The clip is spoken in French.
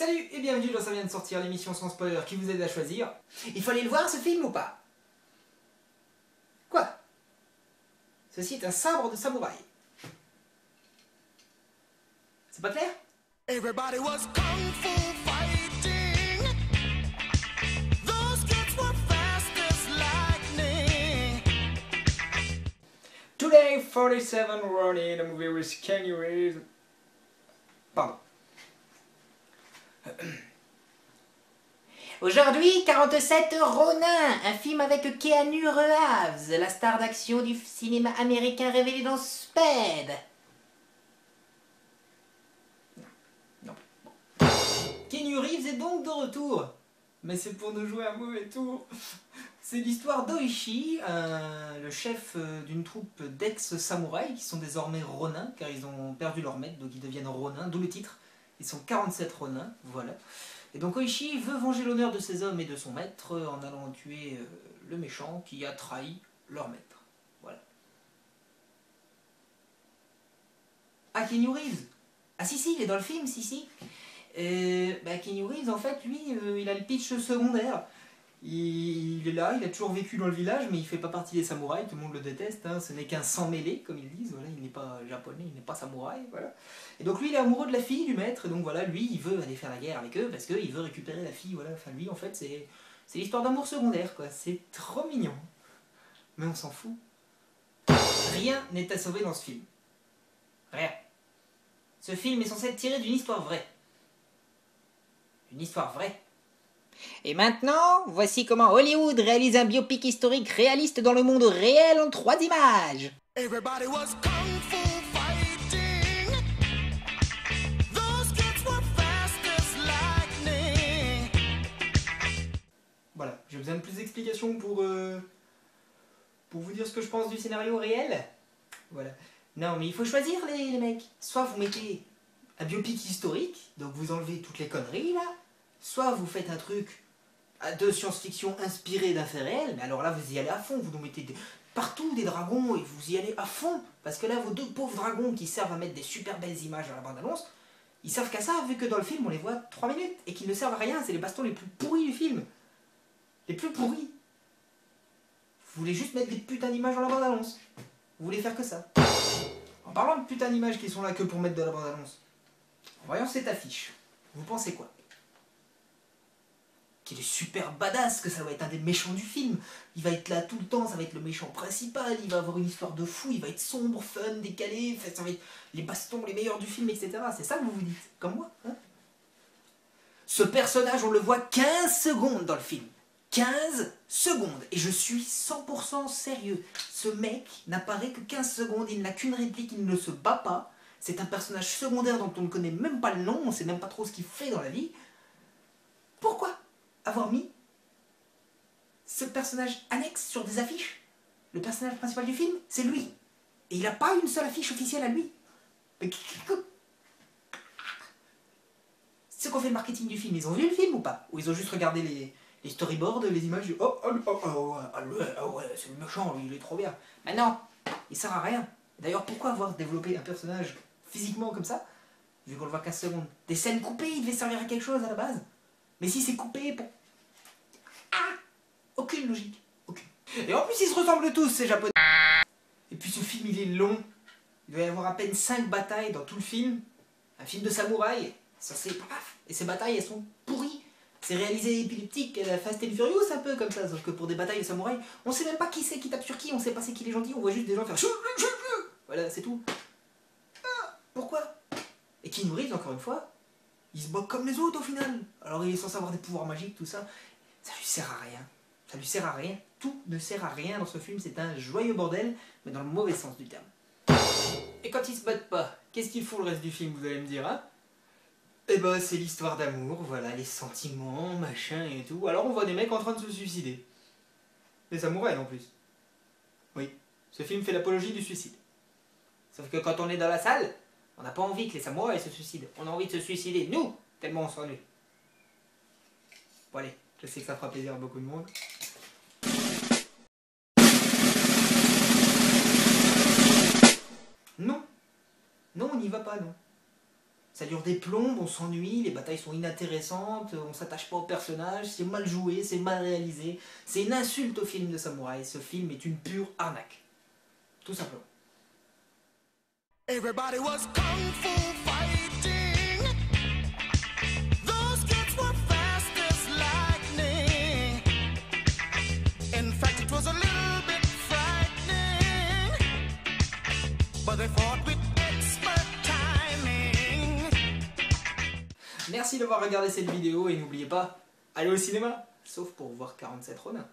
Salut et bienvenue dans Ça vient de sortir, l'émission sans spoiler qui vous aide à choisir. Il faut aller le voir ce film ou pas? Quoi? Ceci est un sabre de samouraï. C'est pas clair? Everybody was kung fu fighting. Those kids were fast as lightning. Today 47 Ronin, a movie with Keanu Reeves. Pardon. Aujourd'hui, 47 Ronin, un film avec Keanu Reeves, la star d'action du cinéma américain révélée dans Sped. Non. Keanu Reeves est donc de retour. Mais c'est pour nous jouer un mauvais tour. C'est l'histoire d'Oishi, le chef d'une troupe d'ex-samouraïs qui sont désormais Ronin, car ils ont perdu leur maître, donc ils deviennent Ronin, d'où le titre. Ils sont 47 Ronin, voilà. Et donc Oishi veut venger l'honneur de ses hommes et de son maître en allant tuer le méchant qui a trahi leur maître. Voilà. Ah, Keanu Reeves. Ah si, il est dans le film, si. Keanu Reeves, en fait, lui, il a le pitch secondaire. Il est là, il a toujours vécu dans le village, mais il fait pas partie des samouraïs, tout le monde le déteste, hein. Ce n'est qu'un sans-mêlé, comme ils disent, voilà, il n'est pas japonais, il n'est pas samouraï, voilà. Et donc lui, il est amoureux de la fille du maître, et donc voilà, lui, il veut aller faire la guerre avec eux, parce qu'il veut récupérer la fille, voilà. Enfin, lui, en fait, c'est l'histoire d'amour secondaire, quoi, c'est trop mignon. Mais on s'en fout. Rien n'est à sauver dans ce film. Rien. Ce film est censé être tiré d'une histoire vraie. Une histoire vraie. Et maintenant, voici comment Hollywood réalise un biopic historique réaliste dans le monde réel en 3 images. Everybody was kung fu fighting. Those kids were fast as lightning. Voilà, j'ai besoin de plus d'explications pour vous dire ce que je pense du scénario réel. Voilà. Non, mais il faut choisir les mecs. Soit vous mettez un biopic historique, donc vous enlevez toutes les conneries là, soit vous faites un truc de science-fiction inspiré d'un fait réel, mais alors là vous y allez à fond, vous nous mettez partout des dragons et vous y allez à fond, parce que là vos deux pauvres dragons qui servent à mettre des super belles images dans la bande-annonce, ils servent qu'à ça, vu que dans le film on les voit 3 minutes, et qu'ils ne servent à rien, c'est les bastons les plus pourris du film. Les plus pourris. Vous voulez juste mettre des putains d'images dans la bande-annonce. Vous voulez faire que ça. En parlant de putains d'images qui sont là que pour mettre de la bande-annonce, en voyant cette affiche, vous pensez quoi? Qu'il est super badass, que ça va être un des méchants du film. Il va être là tout le temps, ça va être le méchant principal, il va avoir une histoire de fou, il va être sombre, fun, décalé, ça va être les bastons les meilleurs du film, etc. C'est ça que vous vous dites, comme moi, hein? Ce personnage, on le voit 15 secondes dans le film. 15 secondes. Et je suis 100% sérieux. Ce mec n'apparaît que 15 secondes, il n'a qu'une réplique, il ne se bat pas. C'est un personnage secondaire dont on ne connaît même pas le nom, on ne sait même pas trop ce qu'il fait dans la vie. Pourquoi avoir mis ce personnage annexe sur des affiches? Le personnage principal du film, c'est lui. Et il n'a pas une seule affiche officielle à lui. Mais ceux qui ont fait le marketing du film, ils ont vu le film ou pas? Ou ils ont juste regardé les storyboards, les images du ouais, c'est le méchant, lui, il est trop bien. Mais non, il sert à rien. D'ailleurs, pourquoi avoir développé un personnage physiquement comme ça, vu qu'on le voit 15 secondes? Des scènes coupées, il devait servir à quelque chose à la base. Mais si c'est coupé pour... Ah, aucune logique. Aucune. Et en plus, ils se ressemblent tous, ces japonais. Et puis ce film, il est long. Il doit y avoir à peine 5 batailles dans tout le film. Un film de samouraï. Ça, c'est... Et ces batailles, elles sont pourries. C'est réalisé épileptique, Fast and Furious un peu comme ça, sauf que pour des batailles de samouraï, on sait même pas qui c'est qui tape sur qui, on sait pas c'est qui les gentils, on voit juste des gens faire... Voilà, c'est tout. Ah, pourquoi? Et Keanu Reeves, encore une fois, il se bat comme les autres au final. Alors il est censé avoir des pouvoirs magiques, tout ça. Ça lui sert à rien. Ça lui sert à rien. Tout ne sert à rien dans ce film, c'est un joyeux bordel, mais dans le mauvais sens du terme. Et quand ils se battent pas, qu'est-ce qu'ils font le reste du film, vous allez me dire, hein? Eh ben, c'est l'histoire d'amour, voilà, les sentiments, machin et tout. Alors on voit des mecs en train de se suicider. Des samouraïs en plus. Oui, ce film fait l'apologie du suicide. Sauf que quand on est dans la salle, on n'a pas envie que les samouraïs se suicident. On a envie de se suicider, nous, tellement on s'ennuie. Bon allez, je sais que ça fera plaisir à beaucoup de monde. Non. Non, on n'y va pas, non. Ça dure des plombes, on s'ennuie, les batailles sont inintéressantes, on s'attache pas au personnage, c'est mal joué, c'est mal réalisé. C'est une insulte au film de samouraï. Ce film est une pure arnaque. Tout simplement. Everybody was kung fu fighting. Those kids were fast as lightning. In fact, it was a little bit frightening. But they fought with expert timing. Merci d'avoir regardé cette vidéo et n'oubliez pas, allez au cinéma, sauf pour voir 47 Ronin.